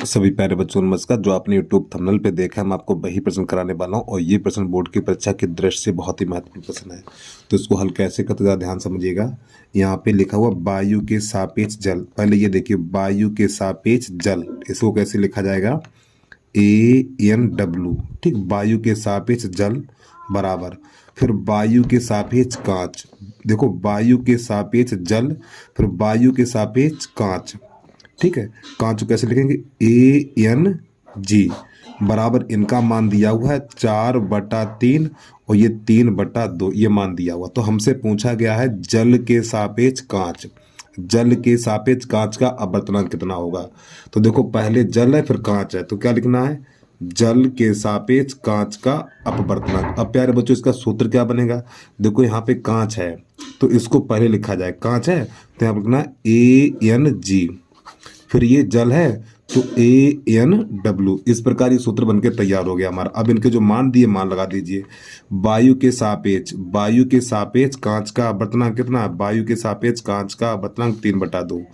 सभी प्यारे बच्चों नमस्कार। जो आपने यूट्यूब थंबनेल पे देखा है, मैं आपको वही प्रश्न कराने वाला हूँ और ये प्रश्न बोर्ड की परीक्षा की दृष्टि से बहुत ही महत्वपूर्ण प्रश्न है। तो इसको हल कैसे करते ज़रा ध्यान समझिएगा। यहाँ पे लिखा हुआ वायु के सापेक्ष जल, पहले ये देखिए वायु के सापेक्ष जल, इसको कैसे लिखा जाएगा, ANW। ठीक, वायु के सापेक्ष जल बराबर, फिर वायु के सापेक्ष कांच। देखो वायु के सापेक्ष जल, फिर वायु के सापेक्ष कांच। ठीक है, कांच को कैसे लिखेंगे, ANG बराबर, इनका मान दिया हुआ है 4/3 और ये 3/2, ये मान दिया हुआ। तो हमसे पूछा गया है जल के सापेक्ष कांच, जल के सापेक्ष कांच का अपवर्तनांक कितना होगा। तो देखो पहले जल है फिर कांच है, तो क्या लिखना है, जल के सापेक्ष कांच का अपवर्तनांक। अब प्यारे बच्चों इसका सूत्र क्या बनेगा, देखो यहाँ पे कांच है तो इसको पहले लिखा जाए, कांच है तो यहाँ पर लिखना ANG, फिर ये जल है तो ANW। इस प्रकार ये सूत्र बनके तैयार हो गया हमारा। अब इनके जो मान दिए मान लगा दीजिए। वायु के सापेक्ष कांच का अपवर्तनांक कितना है, वायु के सापेक्ष कांच का अपवर्तनांक 3/2,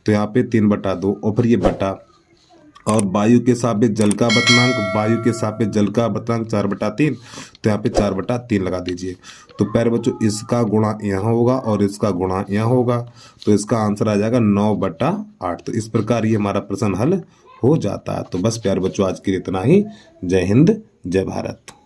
तो यहाँ पे 3/2 और फिर ये बटा, और वायु के सापेक्ष जल का अपवर्तनांक, वायु के सापेक्ष जल का अपवर्तनांक 4/3, तो यहाँ पे 4/3 लगा दीजिए। तो प्यारे बच्चों इसका गुणा यहाँ होगा और इसका गुणा यहाँ होगा, तो इसका आंसर आ जाएगा 9/8। तो इस प्रकार ये हमारा प्रश्न हल हो जाता है। तो बस प्यारे बच्चों आज के लिए इतना ही। जय हिंद, जय भारत।